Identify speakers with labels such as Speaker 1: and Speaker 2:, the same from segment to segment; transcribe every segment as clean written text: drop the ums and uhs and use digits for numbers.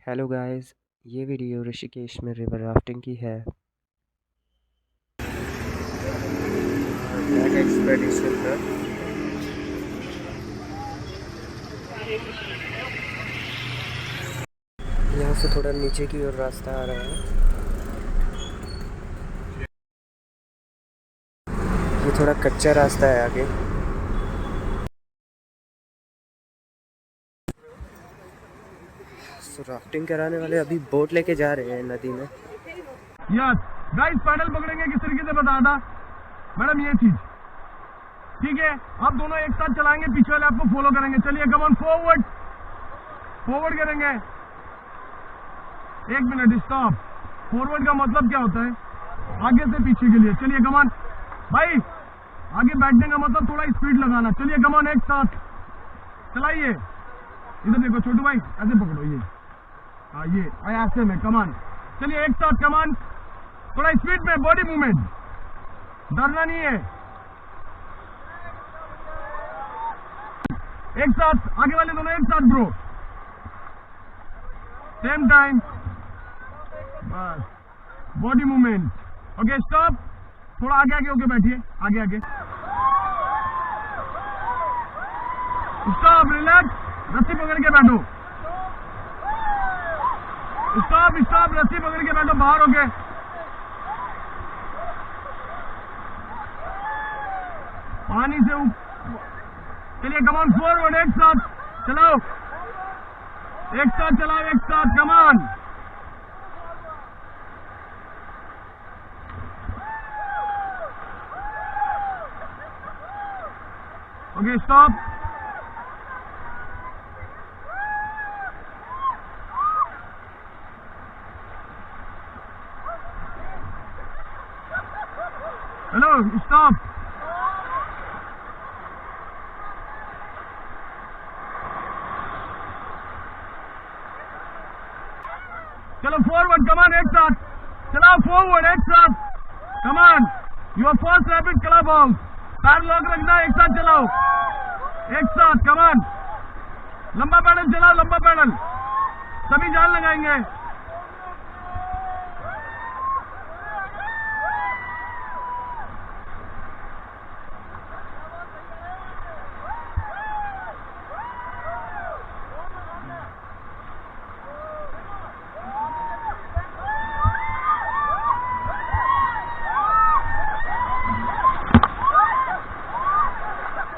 Speaker 1: Hello guys, ये video Rishikesh में river rafting की है। बैक एक्सपेडिशन पर यहाँ से थोड़ा नीचे की ओर रास्ता आ रहा है। ये थोड़ा कच्चा रास्ता है आगे। तो राफ्टिंग कराने वाले अभी बोट लेके जा रहे हैं नदी में।
Speaker 2: यस गाइस, पैडल पकड़ेंगे किस तरीके से बता था मैडम, ये चीज ठीक है। आप दोनों एक साथ चलाएंगे, पीछे वाले आपको फॉलो करेंगे। चलिए कम ऑन, फॉरवर्ड फॉरवर्ड करेंगे। एक मिनट, स्टॉप। फॉरवर्ड का मतलब क्या होता है? आगे से पीछे के लिए। चलिए कम ऑन भाई, आगे बैठने का मतलब थोड़ा स्पीड लगाना। चलिए कम ऑन, एक साथ चलाइए। इधर देखो छोटू भाई, ऐसे पकड़ो ये, हाँ ये ऐसे में। कमान, चलिए एक साथ कमान, थोड़ा स्पीड में, बॉडी मूवमेंट, डरना नहीं है। एक साथ, आगे वाले दोनों एक साथ ब्रो, सेम टाइम, बस बॉडी मूवमेंट। ओके स्टॉप, थोड़ा आगे आगे होके बैठिए, आगे आगे। स्टॉप, रिलैक्स, रस्सी पकड़ के बैठो। स्टॉप स्टॉप, रस्सी पकड़ के बैठो, बाहर हो गए। पानी से चलिए कमान, फॉरवर्ड, एक साथ चलाओ, एक साथ चलाओ, एक साथ come on. Okay stop. Hello stop. चलो फॉरवर्ड, कमान, एक साथ चलाओ, फॉरवर्ड एक साथ come on. Your first rapid club house, पैर लॉक रखना, एक साथ चलाओ, एक साथ कमान। लंबा पैडल चलाओ, लंबा पैडल, सभी जान लगाएंगे।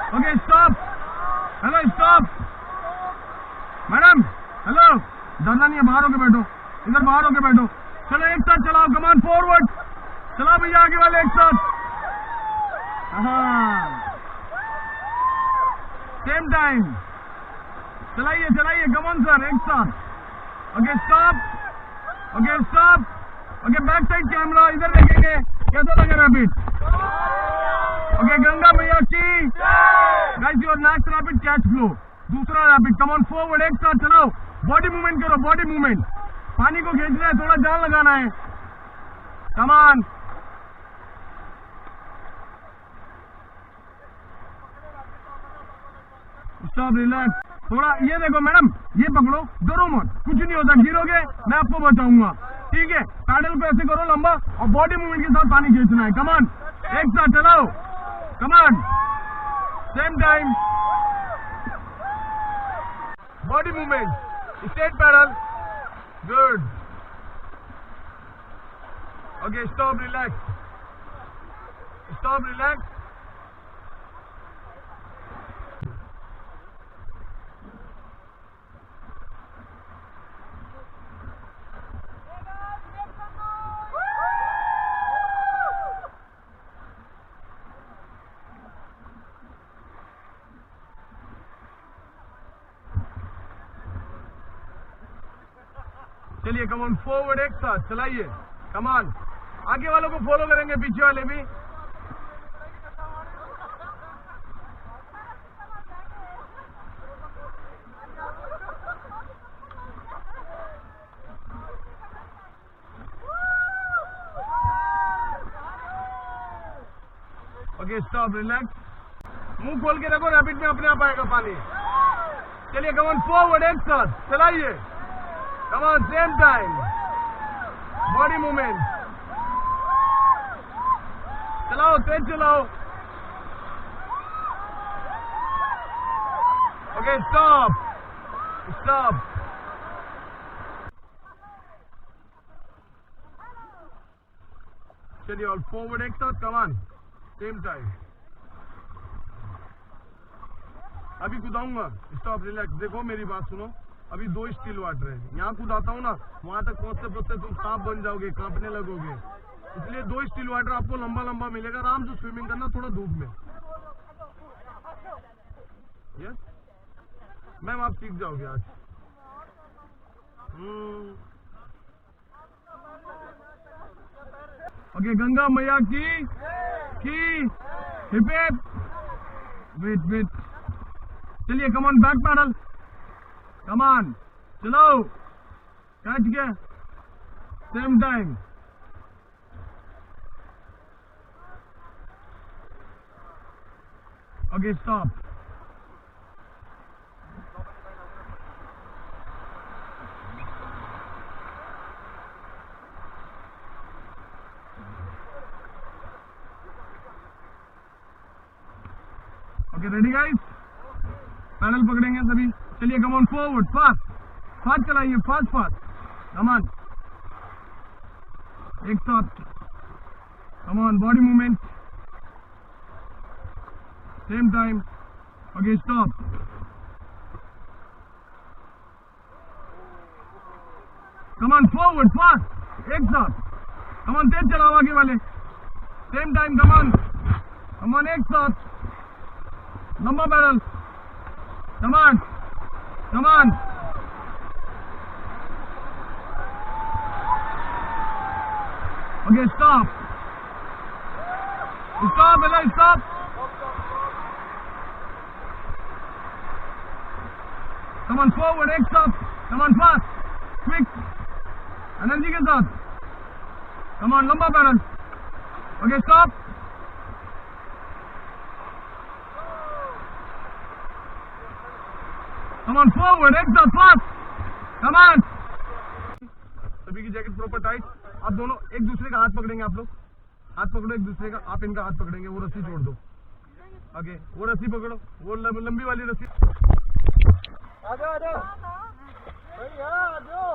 Speaker 2: Okay stop. Hello stop madam, hello, डरना नहीं है, बाहर होके बैठो, इधर बाहर होके बैठो। चलो एक साथ चलाओ, कमान, फॉरवर्ड चलाओ भैया, आगे वाले एक साथ, हाँ सेम टाइम, चलाइए चलाइए, कमान सर, एक साथ। Okay stop, okay stop. Okay back side camera, इधर देखेंगे कैसा लगा रैपिड। ओके गंगा मैया की guys, your next rapid catch flow, दूसरा रैपिड। कम ऑन फॉरवर्ड, एक साथ चलाओ, बॉडी मूवमेंट करो, बॉडी मूवमेंट, पानी को खींचना है, थोड़ा जान लगाना है। कम ऑन, स्टॉप, रिलैक्स, थोड़ा ये देखो मैडम, ये पकड़ो, डरो मत, कुछ नहीं होता, गिरोगे मैं आपको बचाऊंगा, ठीक है। पैडल को ऐसे करो लंबा, और बॉडी मूवमेंट के साथ पानी खींचना है। कम ऑन, एक साथ चलाओ, come on, same time, body movement, straight paddle, good. Okay stop, relax, stop, relax. चलिए कमान, फॉरवर्ड, एक साथ चलाइए, कमान। आगे वालों को फॉलो करेंगे, पीछे वाले भी। ओके स्टॉप, रिलैक्स, मुंह खोल के रखो, रैपिड में अपने आप आएगा पानी। चलिए कमान, फॉरवर्ड, एक साथ चलाइए, Come on, same time. Body movement. चलाओ, तेज चलाओ. Okay, stop. Stop. चलिए और forward एक साथ. Come on, same time. अभी कूदाऊंगा. Stop, relax. देखो मेरी बात सुनो. अभी 2 स्टील वाटर है. यहाँ कूदाता हूँ ना, वहां तक पहुंचते तुम सांप बन जाओगे, कांपने लगोगे. इसलिए 2 स्टील वाटर आपको लंबा लंबा मिलेगा. आराम से स्विमिंग करना, थोड़ा धूप में. यस मैम, आप सीख जाओगे आज. ओके, गंगा मैया की हिप हिप. वेट. चलिए, come on, back paddle. Come on, चलो. कैच गया. Same time. Okay, stop. Okay, ready guys. Paddle पकड़ेंगे सभी. चलिए, कम ऑन, फॉरवर्ड, फास्ट चलाइए, फास्ट. कम ऑन, एक साथ. Come on, body movement. Same time. Okay, stop. Come on, forward, fast, एक साथ. कम ऑन, तेज चलाओ आगे वाले. Same time. कम ऑन, एक साथ. लंबा pedal. Come on. Okay, stop. Bella, stop. Come on, forward, एक साथ. Come on, fast, quick, energy के साथ. Come on, लंबा pedal. Okay, stop. Come on, forward, एक साथ, fast. Come on. सभी की जैकेट प्रॉपर टाइट. आप दोनों एक दूसरे का हाथ पकड़ेंगे. आप लोग हाथ पकड़ो एक दूसरे का. आप इनका हाथ पकड़ेंगे. वो रस्सी छोड़ दो. आगे वो रस्सी पकड़ो, वो लंबी वाली रस्सी. आ जाओ. भैया आ जाओ.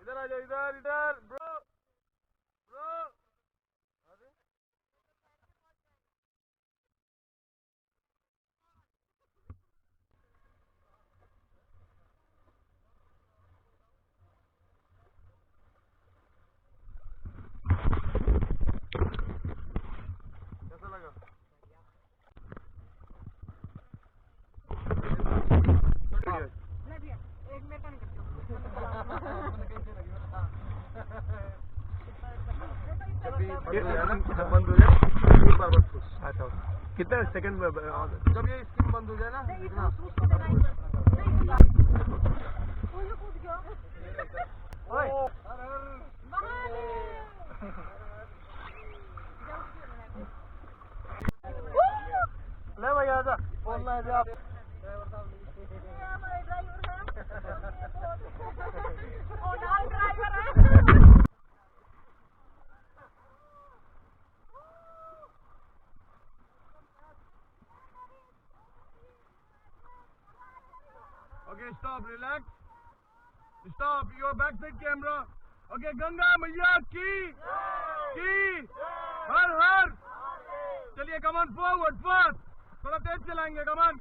Speaker 2: इधर आ जाओ, इधर ब्रो. कैसा लगा? एक मिनट नहीं करते. जब बंद हो जाए एक बार बस पुश. अच्छा, कितना सेकंड जब ये स्क्रीन बंद हो जाए ना, ले भैया आजा. बोलना है आप. Okay, stop, relax. Stop, your backside camera. Okay, Ganga मैया की हर. चलिए, come on, forward, fast. थोड़ा तेज चलाएंगे. come on.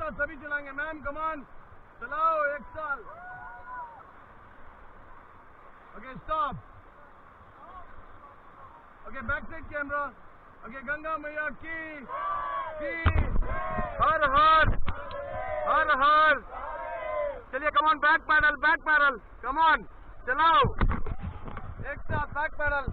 Speaker 2: साथ सभी चलाएंगे। मैम कमान चलाओ एक साल। Okay stop. Okay back side camera. Okay Ganga मैया की हर हर हर हर। चलिए कमान बैक पैडल कमान चलाओ एक साथ बैक पैडल।